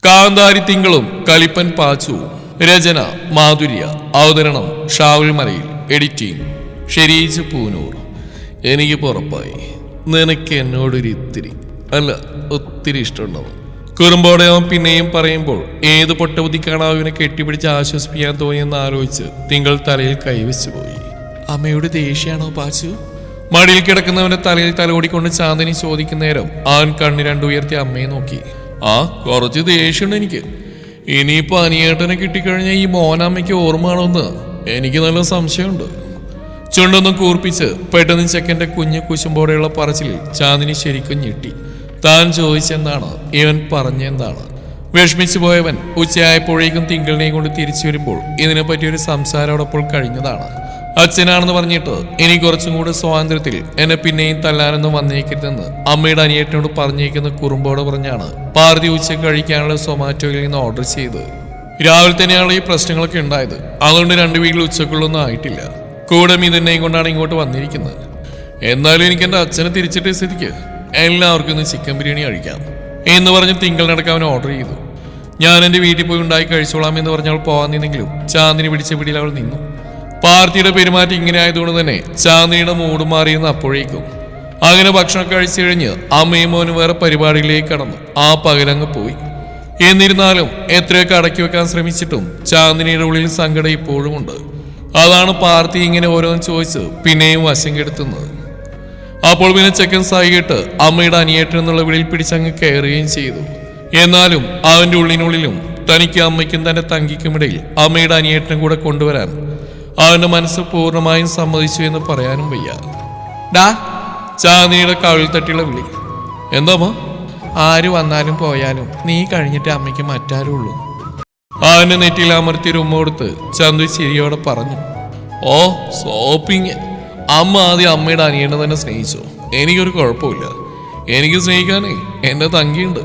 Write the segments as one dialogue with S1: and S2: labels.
S1: കാന്താരി തിങ്കളും കലിപ്പൻ പാച്ചുവും. രചന മാധുര്യ. അവതരണം ഷാവുൽ മലയിൽ. എഡിറ്റിംഗ് ഷെരീജ് പൂനൂർ. എനിക്ക് ഉറപ്പായി നിനക്ക് എന്നോടൊരു ഇത്തിരി അല്ല ഒത്തിരി ഇഷ്ടമുണ്ടാവും. കുറുമ്പോടെ അവൻ പിന്നെയും പറയുമ്പോൾ ഏത് പൊട്ടബുദ്ധിക്കാണ് അവനെ കെട്ടിപ്പിടിച്ച് ആശ്വസിപ്പിക്കാൻ തോന്നിയെന്ന് ആലോചിച്ച് തിങ്കൾ തലയിൽ കൈവച്ചു പോയി. അമ്മയുടെ ദേഷ്യാണോ പാച്ചു? മടിയിൽ കിടക്കുന്നവന്റെ തലയിൽ തലോടിക്കൊണ്ട് ചാന്ദിനി ചോദിക്കുന്ന നേരം അവൻ കണ്ണി രണ്ടുയർത്തി അമ്മയെ നോക്കി. ആ കുറച്ച് ദേഷ്യമുണ്ട് എനിക്ക്. ഇനിയിപ്പോ അനിയേട്ടനെ കിട്ടിക്കഴിഞ്ഞാൽ ഈ മോനമ്മയ്ക്ക് ഓർമ്മയാണോന്ന് എനിക്ക് നല്ല സംശയമുണ്ട്. ചുണ്ടൊന്നും കൂർപ്പിച്ച് പെട്ടെന്ന് ചെക്കൻ്റെ കുഞ്ഞു കുശുമ്പോടെയുള്ള പറച്ചിലിൽ ചാന്ദിനി ശരിക്കും ഞെട്ടി. താൻ ചോദിച്ചെന്താണ്, ഇവൻ പറഞ്ഞെന്താണ്? വിഷമിച്ചു പോയവൻ ഉച്ചയായപ്പോഴേക്കും തിങ്കളിനെയും കൊണ്ട് തിരിച്ചു വരുമ്പോൾ ഇതിനെപ്പറ്റിയൊരു സംസാരം അവിടെ കഴിഞ്ഞതാണ്. അച്ഛനാണെന്ന് പറഞ്ഞിട്ട് ഇനി കുറച്ചും കൂടെ സ്വാതന്ത്ര്യത്തിൽ എന്നെ പിന്നെയും തല്ലാനൊന്നും വന്നേക്കരുതെന്ന് അമ്മയുടെ അനിയേട്ടനോട് പറഞ്ഞേക്കുന്ന കുറുമ്പോടെ പറഞ്ഞാണ് പാർട്ടി ഉച്ചയ്ക്ക് കഴിക്കാനുള്ള സൊമാറ്റോയിൽ നിന്ന് ഓർഡർ ചെയ്ത്. രാവിലെ തന്നെയാണ് ഈ പ്രശ്നങ്ങളൊക്കെ ഉണ്ടായത്. അതുകൊണ്ട് രണ്ടു വീട്ടിൽ ഉച്ചക്കുള്ളൊന്നും ആയിട്ടില്ല. കൂടെ മിതന്നെയും കൊണ്ടാണ് ഇങ്ങോട്ട് വന്നിരിക്കുന്നത്. എന്നാലും എനിക്ക് എൻ്റെ അച്ഛനെ തിരിച്ചിട്ട് സ്ഥിതിക്ക് എല്ലാവർക്കും ഇന്ന് ചിക്കൻ ബിരിയാണി കഴിക്കാം എന്ന് പറഞ്ഞ് തിങ്കളിനടക്കം അവൻ ഓർഡർ ചെയ്തു. ഞാൻ എൻ്റെ വീട്ടിൽ പോയി ഉണ്ടാക്കി കഴിച്ചോളാം എന്ന് പറഞ്ഞവൾ പോകാൻ നിന്നെങ്കിലും ചാന്ദിനി പിടിച്ച പിടിയിൽ അവൾ നിന്നു. പാർട്ടിയുടെ പെരുമാറ്റം ഇങ്ങനെ ആയതുകൊണ്ട് തന്നെ ചാന്ദിനിയുടെ മൂട് മാറിയെന്ന് അപ്പോഴേക്കും. അങ്ങനെ ഭക്ഷണം കഴിച്ചു കഴിഞ്ഞ് അമ്മയും മോനും വേറെ പരിപാടികളിലേക്ക് കടന്നു. ആ പകലങ്ങ് പോയി. എന്നിരുന്നാലും എത്രയൊക്കെ അടക്കി വെക്കാൻ ശ്രമിച്ചിട്ടും ചാന്ദിനിയുടെ ഉള്ളിൽ സങ്കടം ഇപ്പോഴും ഉണ്ട്. അതാണ് പാർട്ടി ഇങ്ങനെ ഓരോന്ന് ചോദിച്ച് പിന്നെയും വശം കെടുത്തുന്നത്. അപ്പോൾ പിന്നെ ചെക്കൻ സായികേട്ട് അമ്മയുടെ അനിയേട്ടൻ എന്നുള്ള വിളിയിൽ പിടിച്ചങ്ങ് കയറുകയും ചെയ്തു. എന്നാലും അവന്റെ ഉള്ളിനുള്ളിലും തനിക്കും അമ്മയ്ക്കും തന്റെ തങ്കിക്കുമിടയിൽ അമ്മയുടെ അനിയേട്ടനെ കൂടെ കൊണ്ടുവരാൻ അവന്റെ മനസ്സ് പൂർണ്ണമായും സമ്മതിച്ചു എന്ന് പറയാനും വയ്യ. ഡാ, ചാന്ദിനിയുടെ കവിൾ തട്ടിയുള്ള വിളി. എന്താമ്മ? ആര് വന്നാലും പോയാലും നീ കഴിഞ്ഞിട്ട് അമ്മയ്ക്ക് മറ്റാരും ഉള്ളൂ. അവന്റെ നെറ്റിയിൽ അമർത്തിയൊരു ഉമ്മ കൊടുത്ത് ചന്തു ചിരിയോടെ പറഞ്ഞു. ഓ സോപ്പിങ്. അമ്മ ആദ്യം അമ്മയുടെ അനിയനെ തന്നെ സ്നേഹിച്ചു. എനിക്കൊരു കുഴപ്പമില്ല. എനിക്ക് സ്നേഹിക്കാനേ എന്റെ തങ്കിയുണ്ട്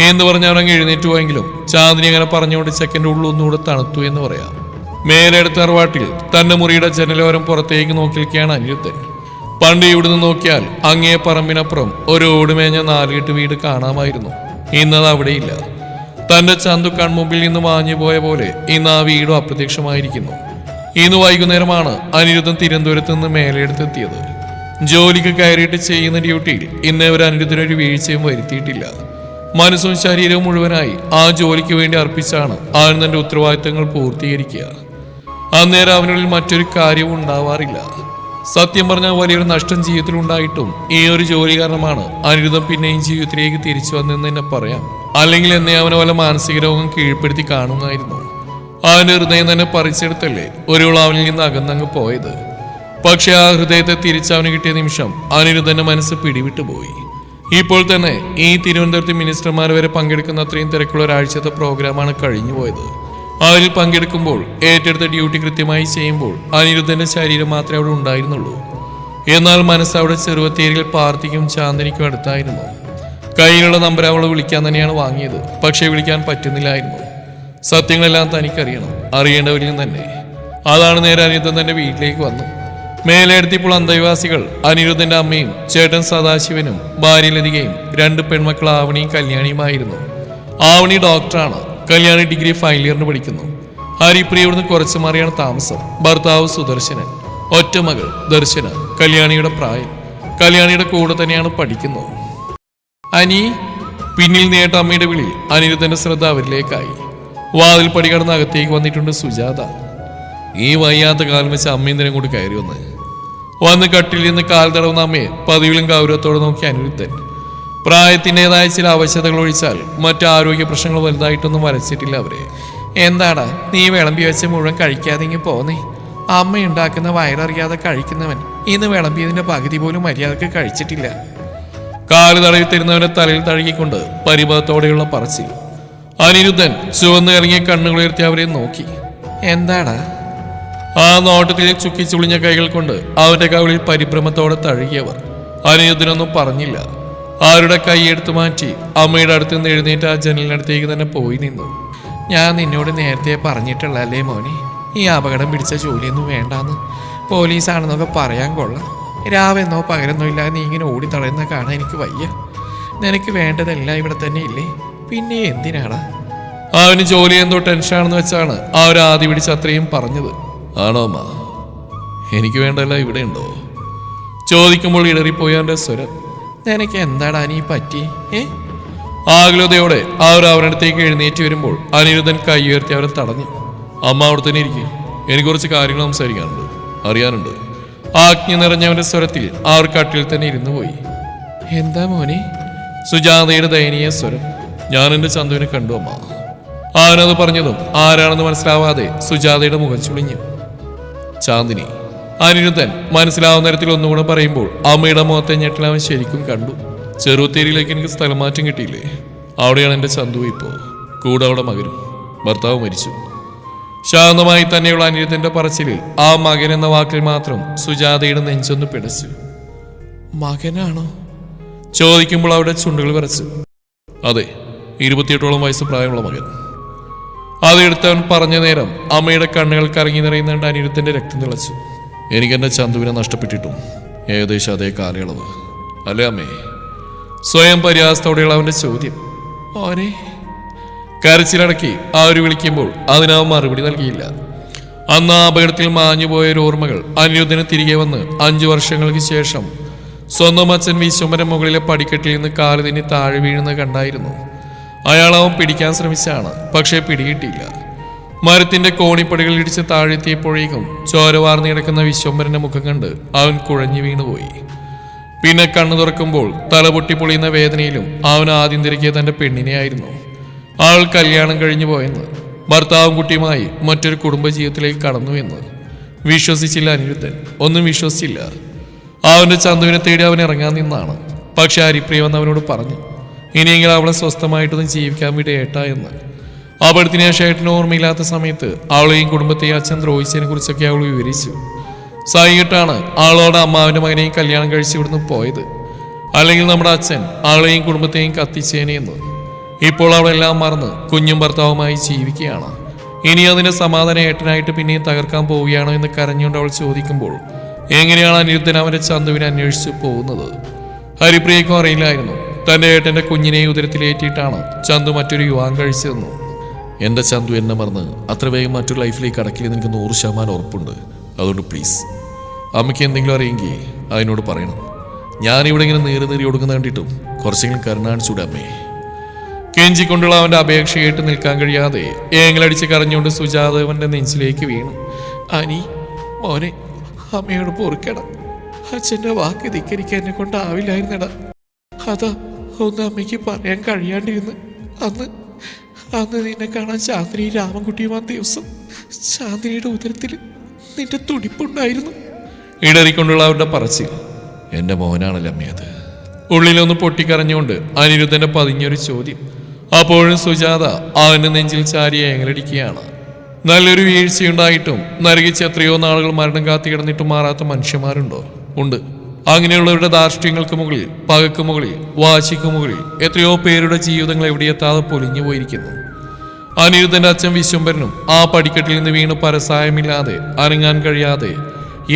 S1: എന്ന് പറഞ്ഞ അവനങ്ങ് എഴുന്നേറ്റ് പോയെങ്കിലും ചാന്ദിനി അങ്ങനെ പറഞ്ഞുകൊണ്ട് ചെക്കൻ്റെ ഉള്ളൊന്നുകൂടെ തണുത്തു എന്ന് പറയാം. മേലെടുത്ത അറുവാട്ടിൽ തന്റെ മുറിയുടെ ജനലോരം പുറത്തേക്ക് നോക്കിയിരിക്കുകയാണ് അനിരുദ്ധൻ. പണ്ട് ഇവിടുന്ന് നോക്കിയാൽ അങ്ങേ പറമ്പിനപ്പുറം ഒരു ഓടുമേഞ്ഞ 4 വീട് കാണാമായിരുന്നു. ഇന്നത് അവിടെയില്ല. തന്റെ ചന്തു കൺമുമ്പിൽ നിന്ന് മാഞ്ഞു പോയ പോലെ ഇന്ന് ആ വീടും അപ്രത്യക്ഷമായിരിക്കുന്നു. ഇന്ന് വൈകുന്നേരമാണ് അനിരുദ്ധൻ തിരുവനന്തപുരത്ത് നിന്ന് മേലെടുത്തെത്തിയത്. ജോലിക്ക് കയറിയിട്ട് ചെയ്യുന്ന ഡ്യൂട്ടിയിൽ ഇന്നേ ഒരു അനിരുദ്ധനൊരു വീഴ്ചയും വരുത്തിയിട്ടില്ല. മനസ്സും ശരീരവും മുഴുവനായി ആ ജോലിക്ക് വേണ്ടി അർപ്പിച്ചാണ് അവൻ തന്റെ ഉത്തരവാദിത്തങ്ങൾ പൂർത്തീകരിക്കുക. അന്നേരം അവനുള്ളിൽ മറ്റൊരു കാര്യവും ഉണ്ടാവാറില്ല. സത്യം പറഞ്ഞാൽ വലിയൊരു നഷ്ടം ജീവിതത്തിൽ ഉണ്ടായിട്ടും ഈ ഒരു ജോലി കാരണമാണ് അനിരുദ്ധം പിന്നെയും ജീവിതത്തിലേക്ക് തിരിച്ചു വന്നെന്ന് തന്നെ പറയാം. അല്ലെങ്കിൽ എന്നെ അവനെ വല്ല മാനസിക രോഗം കീഴ്പ്പെടുത്തി കാണുമായിരുന്നു. അവന്റെ ഹൃദയം തന്നെ പറിച്ചെടുത്തല്ലേ ഒരു അവനിൽ നിന്ന് അകന്നങ്ങ് പോയത്. പക്ഷെ ആ ഹൃദയത്തെ തിരിച്ചവന് കിട്ടിയ നിമിഷം അനിരുദ്ധന്റെ മനസ്സ് പിടിവിട്ടുപോയി. ഇപ്പോൾ തന്നെ ഈ തിരുവനന്തപുരത്ത് മിനിസ്റ്റർമാർ വരെ പങ്കെടുക്കുന്ന അത്രയും തിരക്കുള്ള ഒരാഴ്ചത്തെ പ്രോഗ്രാമാണ് കഴിഞ്ഞുപോയത്. അവരിൽ പങ്കെടുക്കുമ്പോൾ ഏറ്റെടുത്ത ഡ്യൂട്ടി കൃത്യമായി ചെയ്യുമ്പോൾ അനിരുദ്ധന്റെ ശരീരം മാത്രമേ അവിടെ ഉണ്ടായിരുന്നുള്ളൂ. എന്നാൽ മനസ്സ് അവിടെ ചെറുവത്തേരിൽ പാർട്ടിക്കും ചാന്ദിനിക്കും അടുത്തായിരുന്നു. കയ്യിലുള്ള നമ്പർ അവളെ വിളിക്കാൻ തന്നെയാണ് വാങ്ങിയത്. പക്ഷെ വിളിക്കാൻ പറ്റുന്നില്ലായിരുന്നു. സത്യങ്ങളെല്ലാം തനിക്കറിയണം, അറിയേണ്ടവരിൽ തന്നെ. അതാണ് നേരെ അനിരുദ്ധൻ തന്റെ വീട്ടിലേക്ക് വന്നു. മേലെടുത്തിപ്പോൾ അന്തേവാസികൾ അനിരുദ്ധന്റെ അമ്മയും ചേട്ടൻ സദാശിവനും ഭാര്യ ലതികയും 2 പെൺമക്കൾ ആവണിയും കല്യാണിയുമായിരുന്നു. ആവണി ഡോക്ടറാണ്. കല്യാണി ഡിഗ്രി ഫൈനൽ ഇയറിന് പഠിക്കുന്നു. ഹരിപ്രിയ ഇവിടുന്ന് കുറച്ചു മാറിയാണ് താമസം. ഭർത്താവ് സുദർശനൻ. ഒറ്റ മകൾ ദർശന. കല്യാണിയുടെ പ്രായം. കല്യാണിയുടെ കൂടെ തന്നെയാണ് പഠിക്കുന്നത്. അനി. പിന്നിൽ നേട്ട അമ്മയുടെ വിളിയിൽ അനിരുദ്ധന്റെ ശ്രദ്ധ അവരിലേക്കായി. വാതിൽ പടി കടന്ന് അകത്തേക്ക് വന്നിട്ടുണ്ട് സുജാത. ഈ വയ്യാത്ത കാലം വെച്ച് അമ്മയിന്തിനും കൂടി കയറി വന്ന് കട്ടിൽ നിന്ന് കാൽ തടവുന്ന അമ്മയെ പതിവിലും ഗൗരവത്തോടെ നോക്കി അനിരുദ്ധൻ. പ്രായത്തിൻ്റെതായ ചില അവശതകൾ ഒഴിച്ചാൽ മറ്റു ആരോഗ്യ പ്രശ്നങ്ങൾ വലുതായിട്ടൊന്നും വരച്ചിട്ടില്ല അവരെ. എന്താടാ നീ വിളമ്പി വെച്ച് മുഴുവൻ കഴിക്കാതെങ്കിൽ പോന്നേ? അമ്മയുണ്ടാക്കുന്ന വയററിയാതെ കഴിക്കുന്നവൻ ഇന്ന് വിളമ്പിയതിന്റെ പകുതി പോലും മര്യാദക്ക് കഴിച്ചിട്ടില്ല. കാല് തടവി തരുന്നവനെ തലയിൽ തഴുകിക്കൊണ്ട് പരിഭവത്തോടെയുള്ള പറച്ചിൽ. അനിരുദ്ധൻ ചുവന്ന് ഇറങ്ങിയ കണ്ണുകളുയർത്തി അവരെ നോക്കി. എന്താടാ? ആ നോട്ടത്തിലെ ചുക്കിച്ചുളിഞ്ഞ കൈകൾ കൊണ്ട് അവന്റെ കവിളിൽ പരിഭ്രമത്തോടെ തഴുകിയവർ. അനിരുദ്ധനൊന്നും പറഞ്ഞില്ല. ആരുടെ കൈയെടുത്ത് മാറ്റി അമ്മയുടെ അടുത്ത് നിന്ന് എഴുന്നേറ്റ് ആ ജനലിനടുത്തേക്ക് തന്നെ പോയി നിന്നു. ഞാൻ നിന്നോട് നേരത്തെ പറഞ്ഞിട്ടുള്ളല്ലേ മോനെ, ഈ അപകടം പിടിച്ച ജോലിയൊന്നും വേണ്ടാന്ന്. പോലീസാണെന്നൊക്കെ പറയാൻ കൊള്ളാം. രാവെന്നോ പകരെന്നോ ഇല്ലാതെ നീ ഇങ്ങനെ ഓടി തളയുന്ന കാണാൻ എനിക്ക് വയ്യ. നിനക്ക് വേണ്ടതെല്ലാം ഇവിടെ തന്നെ ഇല്ലേ? പിന്നെ എന്തിനാടാ? അവന് ജോലി എന്തോ ടെൻഷനാണെന്ന് വെച്ചാണ് അവർ ആദ്യം പിടിച്ച് അത്രയും പറഞ്ഞത്. ആണോ അമ്മ? എനിക്ക് വേണ്ടല്ല ഇവിടെ ഉണ്ടോ? ചോദിക്കുമ്പോൾ ഇടറിപ്പോയി അവന്റെ സ്വരം. നിനക്ക് എന്താടാ നീ പറ്റി? ആകുലതയോടെ അവർ അവരടുത്തേക്ക് എഴുന്നേറ്റ് വരുമ്പോൾ അനിരുദ്ധൻ കൈ ഉയർത്തി അവരെ തടഞ്ഞു. അമ്മ അവിടെ തന്നെ ഇരിക്കും, എനിക്ക് കുറച്ച് കാര്യങ്ങൾ സംസാരിക്കാനുണ്ട്, അറിയാനുണ്ട്. ആജ്ഞ നിറഞ്ഞവന്റെ സ്വരത്തിൽ അവർ കട്ടിൽ തന്നെ ഇരുന്നു പോയി. എന്താ മോനെ? സുജാതയുടെ ദയനീയ സ്വരം. ഞാൻ എന്റെ ചന്തുവിനെ കണ്ടു അമ്മ. അവനത് പറഞ്ഞതും ആരാണെന്ന് മനസ്സിലാവാതെ സുജാതയുടെ മുഖം ചുളിഞ്ഞു. ചാന്ദിനി. അനിരുദ്ധൻ മനസ്സിലാവുന്ന തരത്തിൽ ഒന്നുകൂടെ പറയുമ്പോൾ അമ്മയുടെ മുഖത്തെ ഞെട്ടലവൻ ശരിക്കും കണ്ടു. ചെറുത്തേരിയിലേക്ക് എനിക്ക് സ്ഥലം മാറ്റം കിട്ടിയില്ലേ, അവിടെയാണ് എന്റെ ചന്തു ഇപ്പോ. കൂടെ അവിടെ മകനും. ഭർത്താവ് മരിച്ചു. ശാന്തമായി തന്നെയുള്ള അനിരുദ്ധന്റെ പറച്ചിലിൽ ആ മകൻ എന്ന വാക്കിൽ മാത്രം സുജാതയുടെ നെഞ്ചൊന്ന് പിടച്ചു. മകനാണോ ചോദിക്കുമ്പോൾ അവിടെ ചുണ്ടുകൾ വിറച്ചു. അതെ, 28ഓളം വയസ്സ് പ്രായമുള്ള മകൻ. അതെടുത്തവൻ പറഞ്ഞ നേരം അമ്മയുടെ കണ്ണുകൾ കറങ്ങി നിറയുന്നുണ്ട്. അനിരുദ്ധന്റെ രക്തം തിളച്ചു. എനിക്കെന്റെ ചന്തുവിനെ നഷ്ടപ്പെട്ടിട്ടും ഏകദേശം അതേ കാലയളവ് അല്ലേ അമ്മേ? സ്വയം പരിഹാസത്തോടെയുള്ള അവന്റെ ചോദ്യം. ഓനെ കരച്ചിലടക്കി അവർ വിളിക്കുമ്പോൾ അതിനവൻ മറുപടി നൽകിയില്ല. അന്ന് ആ അപകടത്തിൽ മാഞ്ഞുപോയ ഓർമ്മകൾ അനിരുദ്ധന് തിരികെ വന്ന് 5 വർഷങ്ങൾക്ക് ശേഷം സ്വന്തം അച്ഛൻ വിശ്വംഭരൻ മുകളിലെ പടിക്കെട്ടിൽ നിന്ന് കാലുതിന് താഴെ വീഴുന്നത് കണ്ടായിരുന്നു. അയാളവൻ പിടിക്കാൻ ശ്രമിച്ചാണ്, പക്ഷേ പിടികിട്ടിയില്ല. മരത്തിന്റെ കോണിപ്പടികൾ ഇടിച്ച് താഴെത്തിയപ്പോഴേക്കും ചോര വാർന്നു കിടക്കുന്ന വിശ്വംഭരന്റെ മുഖം കണ്ട് അവൻ കുഴഞ്ഞു വീണുപോയി. പിന്നെ കണ്ണു തുറക്കുമ്പോൾ തലപൊട്ടി പൊളിയുന്ന വേദനയിലും അവൻ ആദ്യം തിരക്കിയ തന്റെ പെണ്ണിനെയായിരുന്നു. അവൾ കല്യാണം കഴിഞ്ഞു പോയെന്ന്, ഭർത്താവും കുട്ടിയുമായി മറ്റൊരു കുടുംബജീവിതത്തിലേക്ക് കടന്നുവെന്ന് വിശ്വസിച്ചില്ല അനിരുദ്ധൻ. ഒന്നും വിശ്വസിച്ചില്ല. അവന്റെ ചന്തുവിനെ തേടി അവൻ ഇറങ്ങാൻ നിന്നാണ്. പക്ഷെ ഹരിപ്രിയ വന്ന് അവനോട് പറഞ്ഞു, ഇനിയെങ്കിലും അവളെ സ്വസ്ഥമായിട്ടൊന്നും ജീവിക്കാൻ വിട ഏട്ടാ എന്ന്. അപകടത്തിന് ശേഷന് ഓർമ്മയില്ലാത്ത സമയത്ത് അവളെയും കുടുംബത്തെയും അച്ഛൻ ദ്രോഹിച്ചതിനെ കുറിച്ചൊക്കെ അവൾ വിവരിച്ചു. സഹിട്ടാണ് അവളോട് അമ്മാവിന്റെ മകനെയും കല്യാണം കഴിച്ച് ഇവിടുന്ന് പോയത്. അല്ലെങ്കിൽ നമ്മുടെ അച്ഛൻ അവളെയും കുടുംബത്തെയും കത്തിച്ചേനെയെന്ന്. ഇപ്പോൾ അവളെല്ലാം മറന്ന് കുഞ്ഞും ഭർത്താവുമായി ജീവിക്കുകയാണ്. ഇനി അതിന്റെ സമാധാന ഏട്ടനായിട്ട് പിന്നെയും തകർക്കാൻ പോവുകയാണോ എന്ന് കരഞ്ഞുകൊണ്ട് അവൾ ചോദിക്കുമ്പോൾ എങ്ങനെയാണ് അനിരുദ്ധൻ അവന്റെ ചന്തുവിനെ അന്വേഷിച്ചു പോകുന്നത്? ഹരിപ്രിയക്കും അറിയില്ലായിരുന്നു തന്റെ ഏട്ടന്റെ കുഞ്ഞിനെ ഉദരത്തിലേറ്റിയിട്ടാണ് ചന്തു മറ്റൊരു വിവാഹം കഴിച്ചതെന്നു. എന്റെ ചന്തു എന്നെ മറന്ന് അത്ര വേഗം മറ്റൊരു ലൈഫിലേക്ക് കടക്കില്ലെന്ന് എനിക്ക് 100% ഉറപ്പുണ്ട്. അതുകൊണ്ട് പ്ലീസ് അമ്മയ്ക്ക് എന്തെങ്കിലും അറിയെങ്കിൽ അതിനോട് പറയണം. ഞാനിവിടെ ഇങ്ങനെ നീറി കൊടുക്കുന്ന കണ്ടിട്ടും കുറച്ചെങ്കിലും കരുണാണിച്ചൂടെ അമ്മേ? കെഞ്ചിക്കൊണ്ടുള്ള അവന്റെ അപേക്ഷ കേട്ട് നിൽക്കാൻ കഴിയാതെ ഏങ്ങളടിച്ച് കരഞ്ഞുകൊണ്ട് സുജാതവന്റെ നെഞ്ചിലേക്ക് വീണു. അനി മോനെ, അമ്മയോട് പൊറുക്കണം. അച്ഛൻ്റെ വാക്ക് ധിക്കരിക്കാൻ എന്നെ കൊണ്ടാവില്ലായിരുന്നടാ. അതാ ഒന്ന് അമ്മയ്ക്ക് പറയാൻ കഴിയാണ്ടിരുന്ന്. അന്ന് നിന്നെ കാണാൻ ചാന്ദിനി രാമൻകുട്ടിയുമാ ദിവസം ചാന്ദിനിയുടെ ഉദരത്തിൽ നിന്റെ തുടിപ്പുണ്ടായിരുന്നു. ഇടറിക്കൊണ്ടുള്ള അവരുടെ പറച്ചിൽ. എൻ്റെ മോനാണല്ലോ അമ്മയത്. ഉള്ളിലൊന്ന് പൊട്ടിക്കരഞ്ഞുകൊണ്ട് അനിരുദ്ധന്റെ പതിഞ്ഞൊരു ചോദ്യം. അപ്പോഴും സുജാത അവന്റെ നെഞ്ചിൽ ചാരി ഏങ്ങലടിക്കുകയാണ്. നല്ലൊരു വീഴ്ചയുണ്ടായിട്ടും നരകിച്ച് എത്രയോ നാളുകൾ മരണം കാത്തി കിടന്നിട്ടും മാറാത്ത മനുഷ്യന്മാരുണ്ടോ? ഉണ്ട്. അങ്ങനെയുള്ളവരുടെ ധാർഷ്ട്യങ്ങൾക്ക് മുകളിൽ, പകക്ക് മുകളിൽ, വാശിക്ക് മുകളിൽ എത്രയോ പേരുടെ ജീവിതങ്ങൾ എവിടെയെത്താതെ പൊലിഞ്ഞു പോയിരിക്കുന്നു. അനിരുദ്ധന്റെ അച്ഛൻ വിശ്വംഭരനും ആ പടിക്കെട്ടിൽ നിന്ന് വീണ് പരസായമില്ലാതെ അനങ്ങാൻ കഴിയാതെ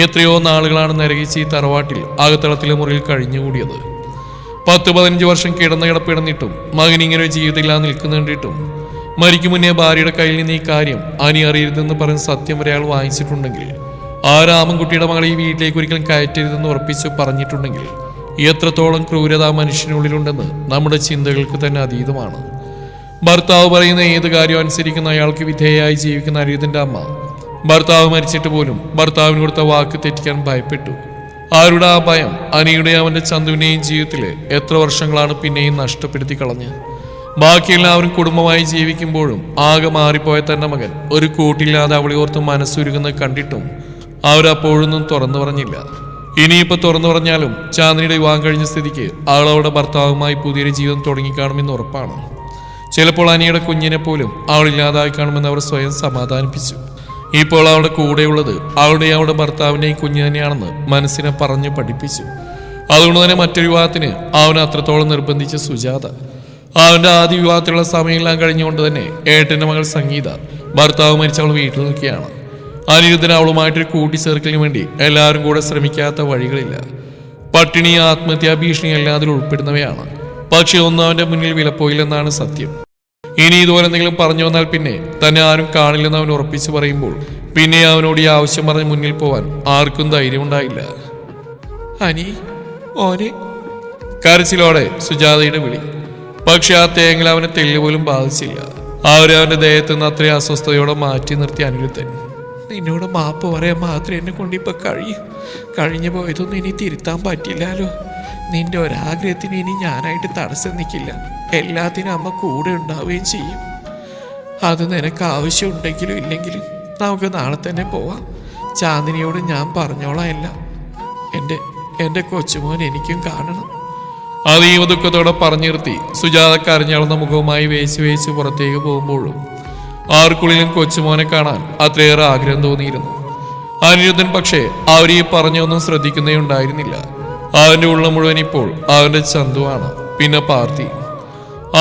S1: എത്രയോ നാളുകളാണ് നരകിച്ച് ഈ തറവാട്ടിൽ അകത്തളത്തിലെ മുറിയിൽ കഴിഞ്ഞുകൂടിയത്. 10-15 വർഷം കിടന്ന കിടപ്പിടന്നിട്ടും മകൻ ഇങ്ങനെ ഒരു ജീവിതമില്ലാതെ നിൽക്കുന്നുണ്ടിട്ടും മരിക്കും മുന്നേ ഭാര്യയുടെ കയ്യിൽ നിന്ന് ഈ കാര്യം അനി അറിയരുതെന്ന് പറഞ്ഞ് സത്യം വരെ അയാൾ വാങ്ങിച്ചിട്ടുണ്ടെങ്കിൽ, ആ രാമൻകുട്ടിയുടെ മകളെ ഈ വീട്ടിലേക്ക് ഒരിക്കലും കയറ്റരുതെന്ന് ഉറപ്പിച്ച് പറഞ്ഞിട്ടുണ്ടെങ്കിൽ എത്രത്തോളം ക്രൂരത മനുഷ്യനുള്ളിലുണ്ടെന്ന് നമ്മുടെ ചിന്തകൾക്ക് തന്നെ അതീതമാണ്. ഭർത്താവ് പറയുന്ന ഏത് കാര്യം അനുസരിക്കുന്ന അയാൾക്ക് വിധേയമായി ജീവിക്കുന്ന അനിരുദ്ധന്റെ അമ്മ ഭർത്താവ് മരിച്ചിട്ട് പോലും ഭർത്താവിന് കൊടുത്ത വാക്ക് തെറ്റിക്കാൻ ഭയപ്പെട്ടു. ആരുടെ ആ ഭയം അനിയുടെ അവന്റെ ചന്തുവിനെയും ജീവിതത്തില് എത്ര വർഷങ്ങളാണ് പിന്നെയും നഷ്ടപ്പെടുത്തി കളഞ്ഞ്. ബാക്കിയെല്ലാവരും കുടുംബമായി ജീവിക്കുമ്പോഴും ആകെ മാറിപ്പോയ തന്റെ മകൻ ഒരു കൂട്ടില്ലാതെ അവളെ ഓർത്ത് മനസ്സുരുകുന്നത് കണ്ടിട്ടും അവരപ്പോഴൊന്നും തുറന്നു പറഞ്ഞില്ല. ഇനിയിപ്പോൾ തുറന്നു പറഞ്ഞാലും ചാന്ദിനിയുടെ വിവാഹം കഴിഞ്ഞ സ്ഥിതിക്ക് അവളവളുടെ ഭർത്താവുമായി പുതിയൊരു ജീവിതം തുടങ്ങിക്കാണുമെന്ന് ഉറപ്പാണ്. ചിലപ്പോൾ അനിയുടെ കുഞ്ഞിനെ പോലും അവളില്ലാതായി കാണുമെന്ന് അവർ സ്വയം സമാധാനിപ്പിച്ചു. ഇപ്പോൾ അവളുടെ കൂടെയുള്ളത് അവളുടെ ഭർത്താവിൻ്റെയും കുഞ്ഞു തന്നെയാണെന്ന് മനസ്സിനെ പറഞ്ഞു പഠിപ്പിച്ചു. അതുകൊണ്ട് തന്നെ മറ്റൊരു വിവാഹത്തിന് അവനെ അത്രത്തോളം നിർബന്ധിച്ച സുജാത. അവന്റെ ആദ്യ വിവാഹത്തിലുള്ള സമയമെല്ലാം കഴിഞ്ഞുകൊണ്ട് തന്നെ ഏട്ടന്റെ മകൾ സംഗീത ഭർത്താവ് മരിച്ച അവൾ വീട്ടിൽ നിൽക്കുകയാണ്. അനിരുദ്ധൻ അവളുമായിട്ടൊരു കൂട്ടിച്ചേർക്കലിന് വേണ്ടി എല്ലാവരും കൂടെ ശ്രമിക്കാത്ത വഴികളില്ല. പട്ടിണി, ആത്മഹത്യാ ഭീഷണി എല്ലാത്തിലും ഉൾപ്പെടുന്നവയാണ്. പക്ഷെ ഒന്നും അവന്റെ മുന്നിൽ വിലപ്പോയില്ലെന്നാണ് സത്യം. ഇനി ഇതുപോലെ എന്തെങ്കിലും പറഞ്ഞു വന്നാൽ പിന്നെ തന്നെ ആരും കാണില്ലെന്ന് അവൻ ഉറപ്പിച്ചു പറയുമ്പോൾ പിന്നെ അവനോട് ഈ ആവശ്യം പറഞ്ഞ് മുന്നിൽ പോവാൻ ആർക്കും ധൈര്യമുണ്ടായില്ല. അനി ഓനെ കരച്ചിലോടെ സുജാതയുടെ വിളി. പക്ഷെ ആ തേങ്ങൽ അവനെ തെല്ലുപോലും ബാധിച്ചില്ല. അവന്റെ ദേഹത്തു നിന്ന് അത്രയും അസ്വസ്ഥതയോടെ മാറ്റി നിർത്തി അനിരുദ്ധൻ. നിന്നോട് മാപ്പ് പറയാൻ മാത്രമേ എന്നെ കൊണ്ടിപ്പോൾ കഴിഞ്ഞു പോയതൊന്നും ഇനി തിരുത്താൻ പറ്റില്ലല്ലോ. നിന്റെ ഒരാഗ്രഹത്തിന് ഇനി ഞാനായിട്ട് തടസ്സം നിൽക്കില്ല. എല്ലാത്തിനും അമ്മ കൂടെ ഉണ്ടാവുകയും ചെയ്യും. അത് നിനക്ക് ആവശ്യമുണ്ടെങ്കിലും ഇല്ലെങ്കിലും നമുക്ക് നാളെ തന്നെ പോവാം. ചാന്ദിനിയോട് ഞാൻ പറഞ്ഞോളാം എല്ലാം. എൻ്റെ കൊച്ചുമോൻ എനിക്കും കാണണം. അതീവ ദുഃഖത്തോടെ പറഞ്ഞു നിർത്തി സുജാത കരഞ്ഞളന്ന മുഖവുമായി വേച്ച് പുറത്തേക്ക് പോകുമ്പോഴും ആർക്കുള്ളിലും കൊച്ചുമോനെ കാണാൻ അത്രയേറെ ആഗ്രഹം തോന്നിയിരുന്നു. അനിരുദ്ധൻ പക്ഷേ അവരീ പറഞ്ഞൊന്നും ശ്രദ്ധിക്കുന്നേ ഉണ്ടായിരുന്നില്ല. അവന്റെ ഉള്ള മുഴുവൻ ഇപ്പോൾ അവന്റെ ചന്തുവാണ്, പിന്നെ പാർത്തി.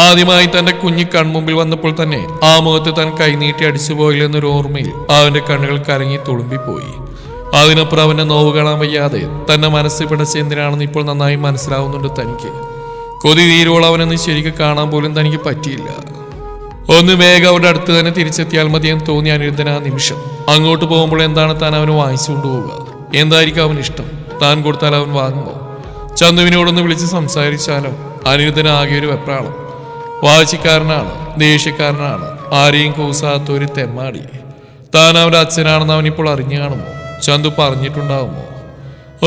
S1: ആദ്യമായി തന്റെ കുഞ്ഞി കൺമുമ്പിൽ വന്നപ്പോൾ തന്നെ ആ മുഖത്ത് താൻ കൈനീട്ടി അടിച്ചു പോയില്ലെന്നൊരു ഓർമ്മയിൽ അവന്റെ കണ്ണുകൾ കരങ്ങി തുളുമ്പിപ്പോയി. അതിനപ്പുറം അവന്റെ നോവ് കാണാൻ വയ്യാതെ തന്നെ മനസ്സ് പിടച്ച് എന്തിനാണെന്ന് ഇപ്പോൾ നന്നായി മനസ്സിലാവുന്നുണ്ട് തനിക്ക്. കൊതി തീരോളം അവനൊന്ന് ശരിക്കും കാണാൻ പോലും തനിക്ക് പറ്റിയില്ല. ഒന്ന് വേഗം അവരുടെ അടുത്ത് തന്നെ തിരിച്ചെത്തിയാൽ മതിയെന്ന് തോന്നിയ അനിരുദ്ധൻ ആ നിമിഷം അങ്ങോട്ട് പോകുമ്പോൾ എന്താണ് താൻ അവന് വാങ്ങിച്ചു കൊണ്ടുപോവുക? എന്തായിരിക്കും അവന് ഇഷ്ടം? താൻ കൊടുത്താൽ അവൻ വാങ്ങുമോ? ചന്തുവിനോടൊന്ന് വിളിച്ച് സംസാരിച്ചാലോ? അനിരുദ്ധന് ആകെ ഒരു വെപ്രാളം. വാശിക്കാരനാണ്, ദേഷ്യക്കാരനാണ്, ആരെയും കൂസാത്ത ഒരു തെമ്മാടി. താൻ അവന്റെ അച്ഛനാണെന്ന് അവനിപ്പോൾ അറിഞ്ഞു കാണുമോ? ചന്തു പറഞ്ഞിട്ടുണ്ടാവുമോ?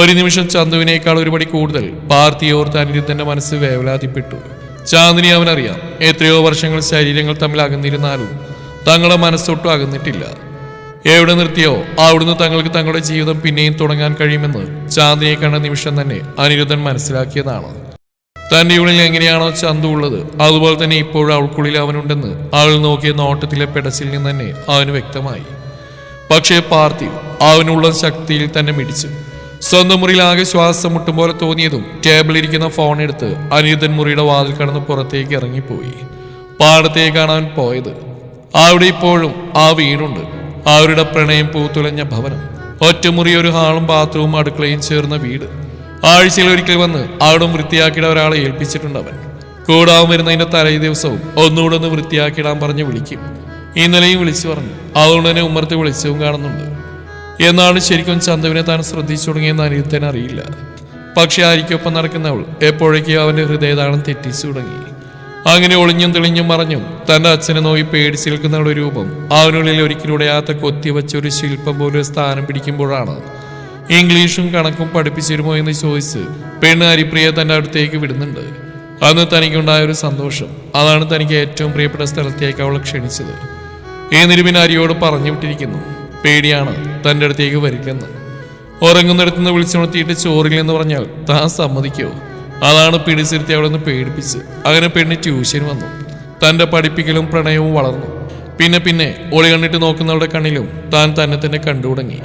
S1: ഒരു നിമിഷം ചന്തുവിനേക്കാൾ ഒരുപടി കൂടുതൽ പാർത്തിയോർത്ത് അനിരുദ്ധന്റെ മനസ്സ് വേവലാതിപ്പെട്ടു. ചാന്ദിനി അവനറിയാം. എത്രയോ വർഷങ്ങൾ ശരീരങ്ങൾ തമ്മിൽ അകന്നിരുന്നാലും തങ്ങളുടെ മനസ്സൊട്ടും അകന്നിട്ടില്ല. എവിടെ നിർത്തിയോ അവിടുന്ന് തങ്ങൾക്ക് തങ്ങളുടെ ജീവിതം പിന്നെയും തുടങ്ങാൻ കഴിയുമെന്ന് ചാന്ദിനിയെ കണ്ട നിമിഷം തന്നെ അനിരുദ്ധൻ മനസ്സിലാക്കിയതാണ്. തന്റെ ഉള്ളിൽ എങ്ങനെയാണോ ചന്തു ഉള്ളത് അതുപോലെ തന്നെ ഇപ്പോഴും അവൾക്കുള്ളിൽ അവനുണ്ടെന്ന് അവൾ നോക്കിയ നോട്ടത്തിലെ പെടച്ചിൽ നിന്ന് തന്നെ അവന് വ്യക്തമായി. പക്ഷേ പാർത്ഥിവ് അവനുള്ള ശക്തിയിൽ തന്നെ മിടിച്ചു. സ്വന്തം മുറിയിൽ ആകെ ശ്വാസം മുട്ടും പോലെ തോന്നിയതും ടേബിളിരിക്കുന്ന ഫോൺ എടുത്ത് അനിരുദ്ധൻ മുറിയുടെ വാതിൽ കടന്ന് പുറത്തേക്ക് ഇറങ്ങിപ്പോയി. പാടത്തേക്കാണ് അവൻ പോയത്. അവിടെ ഇപ്പോഴും ആ വീടുണ്ട്. അവരുടെ പ്രണയം പൂത്തുലഞ്ഞ ഭവനം. ഒറ്റമുറി, ഒരു ഹാളും ബാത്റൂമും അടുക്കളയും ചേർന്ന വീട്. ആഴ്ചയിൽ ഒരിക്കൽ വന്ന് അവിടെ വൃത്തിയാക്കിയിട ഒരാളെ ഏൽപ്പിച്ചിട്ടുണ്ട് അവൻ. കൂടാൻ വരുന്നതിന്റെ തലേ ദിവസവും ഒന്നുകൂടെ ഒന്ന് വൃത്തിയാക്കിയിടാൻ പറഞ്ഞ് വിളിക്കും. ഇന്നലെയും വിളിച്ചു പറഞ്ഞു. അതുകൊണ്ട് തന്നെ ഉമ്മർത്ത് വിളിച്ചവും കാണുന്നുണ്ട്. എന്നാണ് ശരിക്കും ചന്തുവിനെ താൻ ശ്രദ്ധിച്ചു തുടങ്ങിയെന്ന് അനിരുദ്ധൻ അറിയില്ല. പക്ഷെ ആരിക്കൊപ്പം നടക്കുന്നവൾ എപ്പോഴേക്കും അവന്റെ ഹൃദയതാളം തെറ്റിച്ചു തുടങ്ങി. അങ്ങനെ ഒളിഞ്ഞും തെളിഞ്ഞും മറഞ്ഞും തന്റെ അച്ഛനെ നോക്കി പേടിച്ച് നിൽക്കുന്നവളുടെ രൂപം അവനുള്ളിൽ ഒരിക്കലുടയാത്ത കൊത്തിവെച്ച ഒരു ശില്പം പോലെ സ്ഥാനം പിടിക്കുമ്പോഴാണ് ഇംഗ്ലീഷും കണക്കും പഠിപ്പിച്ചിരുമോ എന്ന് ചോദിച്ച് പെണ്ണ് ഹരിപ്രിയ തന്റെ അടുത്തേക്ക് വിടുന്നുണ്ട്. അന്ന് തനിക്കുണ്ടായ ഒരു സന്തോഷം, അതാണ് തനിക്ക് ഏറ്റവും പ്രിയപ്പെട്ട സ്ഥലത്തേക്ക് അവളെ ക്ഷണിച്ചത്. എന്നിട്ട് പിന്നെ ഹരിയോട് പറഞ്ഞു വിട്ടിരിക്കുന്നു, പേടിയാണ്, തൻ്റെ അടുത്തേക്ക് വരില്ലെന്ന്. ഉറങ്ങുന്നിടത്തുനിന്ന് വിളിച്ചുണർത്തിയിട്ട് ചോറില്ലെന്ന് പറഞ്ഞാൽ താൻ സമ്മതിക്കോ? അതാണ് പിടിച്ചിരുത്തി അവളൊന്ന് പേടിപ്പിച്ച്. അങ്ങനെ പെണ്ണ് ട്യൂഷൻ വന്നു. തൻ്റെ പഠിപ്പിക്കലും പ്രണയവും വളർന്നു. പിന്നെ ഒളി കണ്ടിട്ട് നോക്കുന്നവളുടെ കണ്ണിലും താൻ തന്നെ തന്നെ കണ്ടു തുടങ്ങി.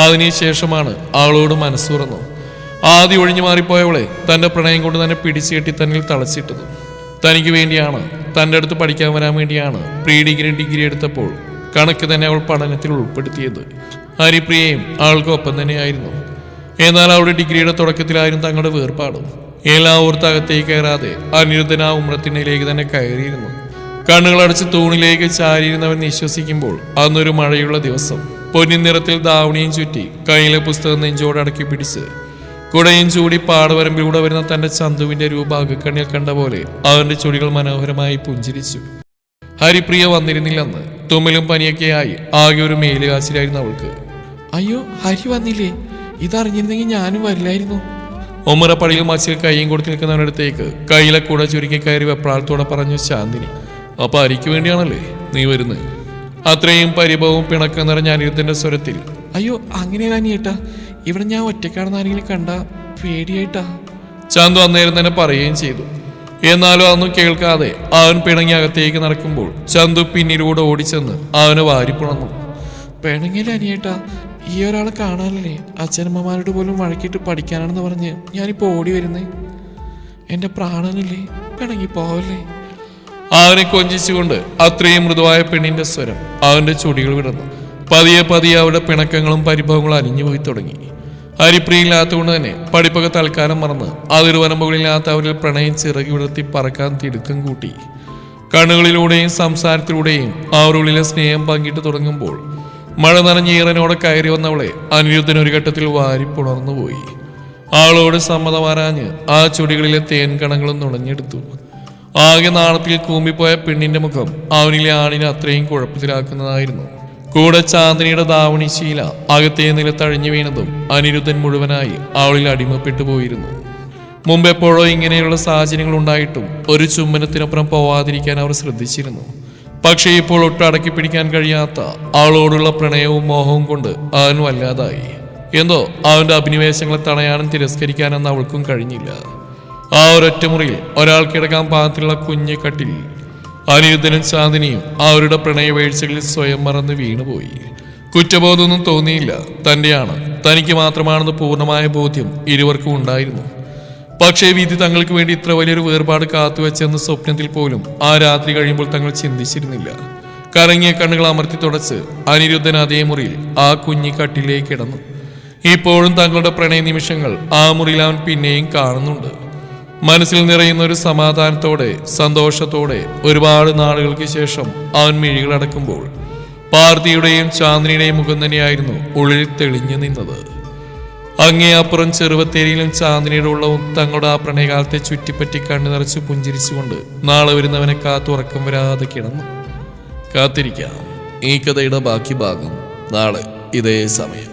S1: അതിനുശേഷമാണ് അവളോട് മനസ്സ് തുറന്നു. ആദ്യം ഒഴിഞ്ഞു മാറിപ്പോയവളെ തൻ്റെ പ്രണയം കൊണ്ട് തന്നെ പിടിച്ചു കെട്ടി തന്നിൽ തളച്ചിട്ടതും. തനിക്ക് വേണ്ടിയാണ്, തൻ്റെ അടുത്ത് പഠിക്കാൻ വരാൻ വേണ്ടിയാണ് പ്രീ ഡിഗ്രി എടുത്തപ്പോൾ കണക്ക് തന്നെ അവൾ പഠനത്തിൽ ഉൾപ്പെടുത്തിയത്. ഹരിപ്രിയയും അവൾക്കൊപ്പം തന്നെയായിരുന്നു. എന്നാൽ അവളുടെ ഡിഗ്രിയുടെ തുടക്കത്തിലായിരുന്നു തങ്ങളുടെ വേർപാടും. എല്ലാം ഓർത്ത് അകത്തേക്ക് കയറാതെ അനിരുദ്ധൻ ആ ഉമ്രത്തിനിലേക്ക് തന്നെ കയറിയിരുന്നു. കണ്ണുകളടച്ച് തൂണിലേക്ക് ചാരിയിരുന്നവൻ നിശ്വസിക്കുമ്പോൾ അന്നൊരു മഴയുള്ള ദിവസം. പൊന്നിൻ നിറത്തിൽ ദാവണിയും ചുറ്റി കയ്യിലെ പുസ്തകം നെഞ്ചോട് അടക്കി പിടിച്ച് കുടയും ചൂടി പാടവരമ്പിലൂടെ വരുന്ന തന്റെ ചന്തുവിന്റെ രൂപ അകക്കണ്ണിൽ കണ്ട പോലെ അവന്റെ ചുടികൾ മനോഹരമായി പുഞ്ചിരിച്ചു. ഹരിപ്രിയ വന്നിരുന്നില്ലെന്ന്. തുമ്മലും പനിയൊക്കെയായി ആകെ ഒരു മേലുകാച്ചിലായിരുന്നു അവൾക്ക്. അയ്യോ, ഹരി വന്നില്ലേ? ഇതറിഞ്ഞിരുന്നെങ്കിൽ ഞാനും വരില്ലായിരുന്നു. ഒമ്മറപ്പടിയിൽ മച്ചിൽ കൈയും കൊടുത്ത് നിൽക്കുന്നവനടുത്തേക്ക് കയ്യിലെ കൂടെ ചുരുക്കി കയറി വെപ്രാളത്തോടെ പറഞ്ഞു ചാന്ദിനി. അപ്പൊ ഹരിക്ക് വേണ്ടിയാണല്ലേ നീ വരുന്നത്? അത്രയും പരിഭവവും പിണക്കം നിറഞ്ഞ അനിരുദ്ധന്റെ സ്വരത്തിൽ. അയ്യോ, അങ്ങനെയല്ല നീട്ടാ, ഇവിടെ ഞാൻ ഒറ്റക്കാണെന്ന് ആരെങ്കിലും കണ്ട പേടിയായിട്ടാ. ചന്തു അന്നേരം തന്നെ പറയുകയും ചെയ്തു. എന്നാലും അതൊന്നും കേൾക്കാതെ അവൻ പിണങ്ങി അകത്തേക്ക് നടക്കുമ്പോൾ ചന്തു പിന്നിലൂടെ ഓടിച്ചെന്ന് അവനെ വാരിപ്പുണർന്നു. പിണങ്ങില്ല അനിയേട്ടാ, ഈ ഒരാളെ കാണാനല്ലേ അച്ഛനമ്മമാരോട് പോലും വഴക്കിയിട്ട് പഠിക്കാനാണെന്ന് പറഞ്ഞ് ഞാനിപ്പോൾ ഓടി വരുന്നേ. എൻ്റെ പ്രാണനല്ലേ, പിണങ്ങി പോവല്ലേ. അവനെ കൊഞ്ചിച്ചുകൊണ്ട് അത്രയും മൃദുവായ പെണ്ണിന്റെ സ്വരം അവന്റെ ചുടികൾ വിടർന്നു. പതിയെ അവരുടെ പിണക്കങ്ങളും പരിഭവങ്ങളും അലിഞ്ഞുപോയി തുടങ്ങി. ഹരിപ്രിയില്ലാത്തതുകൊണ്ട് തന്നെ പഠിപ്പൊക്കെ തൽക്കാലം മറന്ന് അതിരുവനമ്പുകളില്ലാത്ത അവരിൽ പ്രണയം ചിറകി വിടർത്തി പറക്കാൻ തിടുക്കം കൂട്ടി. കണ്ണുകളിലൂടെയും സംസാരത്തിലൂടെയും അവരുള്ളിലെ സ്നേഹം പങ്കിട്ട് തുടങ്ങുമ്പോൾ മഴ നനഞ്ഞ ഈറനോടെ കയറി വന്നവളെ അനിരുദ്ധൻ ഒരു ഘട്ടത്തിൽ വാരിപ്പുണർന്നുപോയി. ആളോട് സമ്മതമാരാഞ്ഞ് ആ ചുടികളിലെ തേൻ കണങ്ങളും നുണഞ്ഞെടുത്തു. ആകെ നാണത്തിൽ കൂമ്പിപ്പോയ പെണ്ണിന്റെ മുഖം അവനിലെ ആണിനെ അത്രയും കുഴപ്പത്തിലാക്കുന്നതായിരുന്നു. കൂടെ ചാന്ദിനിയുടെ ദാവണി ശീല അകത്തെ നിലത്തഴിഞ്ഞു വീണതും അനിരുദ്ധൻ മുഴുവനായി അവളിൽ അടിമപ്പെട്ടു പോയിരുന്നു. മുമ്പെപ്പോഴോ ഇങ്ങനെയുള്ള സാഹചര്യങ്ങൾ ഉണ്ടായിട്ടും ഒരു ചുംബനത്തിനപ്പുറം പോവാതിരിക്കാൻ അവർ ശ്രദ്ധിച്ചിരുന്നു. പക്ഷേ ഇപ്പോൾ ഒട്ടും അടക്കി പിടിക്കാൻ കഴിയാത്ത അവളോടുള്ള പ്രണയവും മോഹവും കൊണ്ട് അവൻ വല്ലാതായി. എന്തോ അവന്റെ അഭിനിവേശങ്ങളെ തടയാനും തിരസ്കരിക്കാനെന്ന് അവൾക്കും കഴിഞ്ഞില്ല. ആ ഒരൊറ്റ മുറിയിൽ ഒരാൾ കിടക്കാൻ പാകത്തിലുള്ള കുഞ്ഞു കട്ടിൽ അനിരുദ്ധനും ചാന്ദിനിയും അവരുടെ പ്രണയവേഴ്ചകളിൽ സ്വയം മറന്ന് വീണുപോയി. കുറ്റബോധമൊന്നും തോന്നിയില്ല. തന്റെയാണ്, തനിക്ക് മാത്രമാണെന്ന് പൂർണ്ണമായ ബോധ്യം ഇരുവർക്കും ഉണ്ടായിരുന്നു. പക്ഷേ വിധി തങ്ങൾക്ക് വേണ്ടി ഇത്ര വലിയൊരു വേർപാട് കാത്തുവെച്ചെന്ന് സ്വപ്നത്തിൽ പോലും ആ രാത്രി കഴിയുമ്പോൾ തങ്ങൾ ചിന്തിച്ചിരുന്നില്ല. കറങ്ങിയ കണ്ണുകൾ അമർത്തി തുടച്ച് അനിരുദ്ധൻ അതേ മുറിയിൽ ആ കുഞ്ഞി കട്ടിലേക്ക് കിടന്നു. ഇപ്പോഴും തങ്ങളുടെ പ്രണയ നിമിഷങ്ങൾ ആ മുറിയിൽ അവൻ പിന്നെയും കാണുന്നുണ്ട്. മനസ്സിൽ നിറയുന്ന ഒരു സമാധാനത്തോടെ സന്തോഷത്തോടെ ഒരുപാട് നാളുകൾക്ക് ശേഷം അവൻ മിഴികളടക്കുമ്പോൾ പാർത്തിയുടെയും ചാന്ദിനിയുടെയും മുഖം തന്നെയായിരുന്നു ഉള്ളിൽ തെളിഞ്ഞു നിന്നത്. അങ്ങേ അപ്പുറം ചെറുവത്തേരിയിലും ചാന്ദിനിയുടെ ഉള്ളവും തങ്ങളുടെ ആ പ്രണയകാലത്തെ ചുറ്റിപ്പറ്റി കണ്ണു നിറച്ച് പുഞ്ചിരിച്ചുകൊണ്ട് നാളെ വരുന്നവനെ കാത്തുറക്കം വരാതെ കിടന്നു. കാത്തിരിക്കാം. ഈ കഥയുടെ ബാക്കി ഭാഗം നാളെ ഇതേ സമയം.